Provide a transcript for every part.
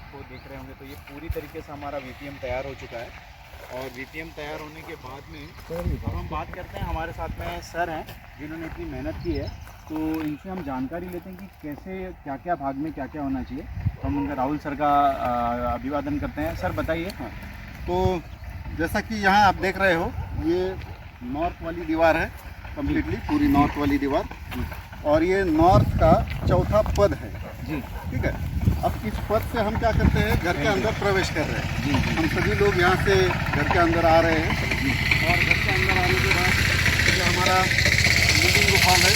आपको देख रहे होंगे तो ये पूरी तरीके से हमारा वीपीएम तैयार हो चुका है। और वीपीएम तैयार होने के बाद में अब हम बात करते हैं, हमारे साथ में सर हैं जिन्होंने इतनी मेहनत की है, तो इनसे हम जानकारी लेते हैं कि कैसे क्या क्या भाग में क्या क्या होना चाहिए। तो हम उनका राहुल सर का अभिवादन करते हैं। सर बताइए। हाँ, तो जैसा कि यहाँ आप देख रहे हो, ये नॉर्थ वाली दीवार है, कम्प्लीटली पूरी नॉर्थ वाली दीवार, और ये नॉर्थ का चौथा पद है जी। ठीक है। अब इस पद से हम क्या करते हैं, घर के अंदर प्रवेश कर रहे हैं। जी जी। हम सभी लोग यहाँ से घर के अंदर आ रहे हैं, और घर के अंदर आने के बाद जो हमारा मीटिंग हॉल है,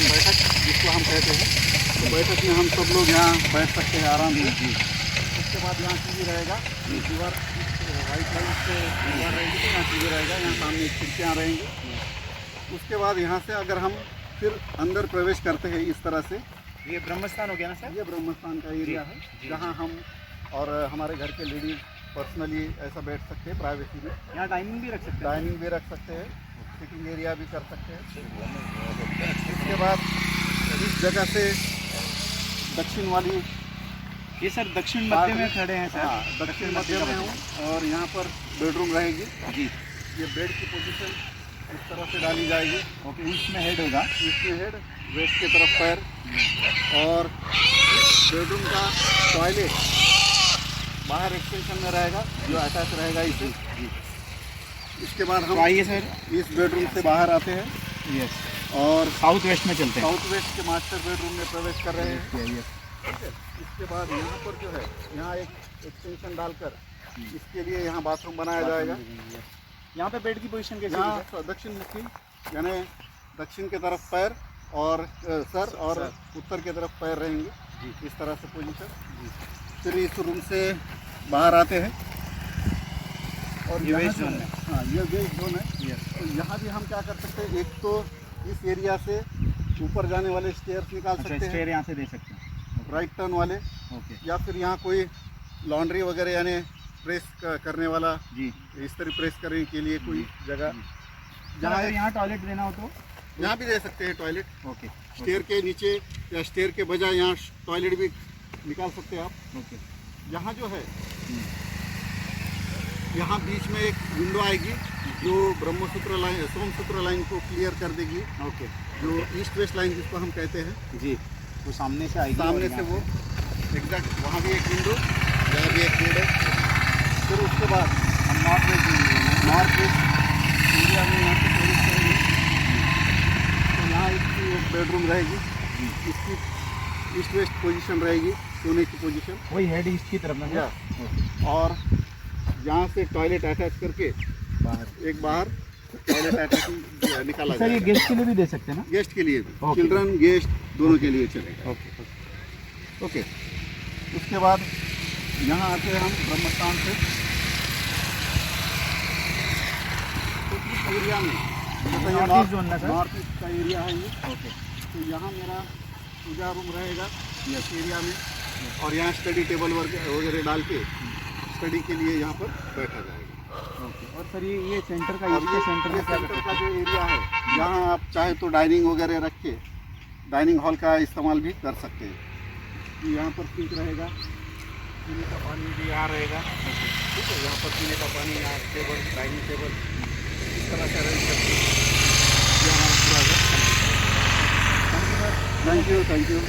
बैठक जिसको हम कहते हैं, तो बैठक में हम सब लोग यहाँ बैठ सकते हैं आराम से। उसके बाद यहाँ टीवी रहेगा, दीवार राइट साइड से दीवार रहेगी तो यहाँ टीवी रहेगा, यहाँ सामने खिड़कियाँ रहेंगी। उसके बाद यहाँ से अगर हम फिर अंदर प्रवेश करते हैं इस तरह से, ये ब्रह्मस्थान हो गया ना सर? ये ब्रह्मस्थान का एरिया है, जहाँ हम और हमारे घर के लेडीज पर्सनली ऐसा बैठ सकते हैं प्राइवेसी में। यहाँ डाइनिंग भी रख सकते हैं? डाइनिंग भी रख सकते हैं, सिटिंग एरिया भी कर सकते हैं। इसके बाद इस जगह से दक्षिण वाली, ये सर दक्षिण मध्य में खड़े हैं सर? हाँ, दक्षिण मध्य में हूँ, और यहाँ पर बेडरूम रहेगी जी। ये बेड की पोजीशन इस तरह से डाली जाएगी। ओके, इसमें हेड होगा? इसमें हेड, वेस्ट की तरफ पैर, और बेडरूम का टॉयलेट बाहर एक्सटेंशन में रहेगा जो अटैच रहेगा इसे। इसके बाद हम आइए सर इस बेडरूम से बाहर आते हैं। यस। और साउथ वेस्ट में चलते हैं। साउथ वेस्ट के मास्टर बेडरूम में प्रवेश कर रहे हैं। यस। ठीक है। इसके बाद यहाँ पर जो है, यहाँ एक एक्सटेंशन डालकर इसके लिए यहाँ बाथरूम बनाया जाएगा। यहाँ पे बेड की पोजीशन कैसी है? यहाँ दक्षिण मुखी, यानी दक्षिण की तरफ पैर और सर, और उत्तर की तरफ पैर रहेंगे जी, इस तरह से पोजीशन। फिर इस रूम से बाहर आते हैं, और ये यहाँ वेस्ट जो जोन है, है। हाँ ये वेस्ट जोन है। तो यहाँ भी हम क्या कर सकते हैं, एक तो इस एरिया से ऊपर जाने वाले स्टेयर्स निकाल सकते हैं, स्टेयर यहाँ से दे सकते हैं, राइट टर्न वाले। ओके। या फिर यहाँ कोई लॉन्ड्री वगैरह यानी प्रेस करने वाला, जी। इस तरह प्रेस करने के लिए कोई जगह, जहाँ यहाँ टॉयलेट देना हो तो यहाँ भी दे सकते हैं टॉयलेट। ओके। स्टेयर के नीचे या स्टेयर के बजाय यहाँ टॉयलेट भी निकाल सकते हैं आप। ओके। यहाँ जो है, यहाँ बीच में एक विंडो आएगी जो ब्रह्मसूत्र लाइन, सोमसूत्र लाइन को क्लियर कर देगी। ओके। जो ईस्ट वेस्ट लाइन जिसको हम कहते हैं जी, वो सामने से आएगी। सामने से वो एग्जैक्ट, वहाँ भी एक विंडो, यहाँ भी एक विंडो। फिर उसके बाद हम नॉर्थ वेस्ट एरिया में यहाँ से प्रवेश करेंगे, तो यहाँ इसकी एक बेडरूम रहेगी। इसकी ईस्ट वेस्ट पोजीशन रहेगी, सोने की पोजीशन, वही हेड ईस्ट की तरफ में या। और यहाँ से टॉयलेट अटैच करके बाहर एक बाहर टॉयलेट अटैच निकाला सर, ये जाएगा। गेस्ट के लिए भी दे सकते हैं ना? गेस्ट के लिए भी, ओके। चिल्ड्रन गेस्ट दोनों के लिए चलेगा। ओके। ओके। उसके बाद यहाँ आते हैं हम ब्रह्मस्थान से, तो इस एरिया में नॉर्थ ईस्ट जोन ना सर? नॉर्थ ईस्ट का एरिया है ये। ओके। तो यहाँ मेरा पूजा रूम रहेगा इस एरिया में, और यहाँ स्टडी टेबल वगैरह डाल के स्टडी के लिए यहाँ पर बैठा जाएगा। ओके। और सर ये सेंटर का, और इसके सेंटर में क्या सेंटर का जो एरिया है, यहाँ आप चाहे तो डाइनिंग वगैरह रख के डाइनिंग हॉल का इस्तेमाल भी कर सकते हैं। यहाँ पर सिंक रहेगा, पीने का पानी भी यहाँ रहेगा। ठीक है, यहाँ पर पीने का पानी, यहाँ टेबल, डाइनिंग टेबल इस तरह से अरेंज करके ये हमारा पूरा है। Thank you.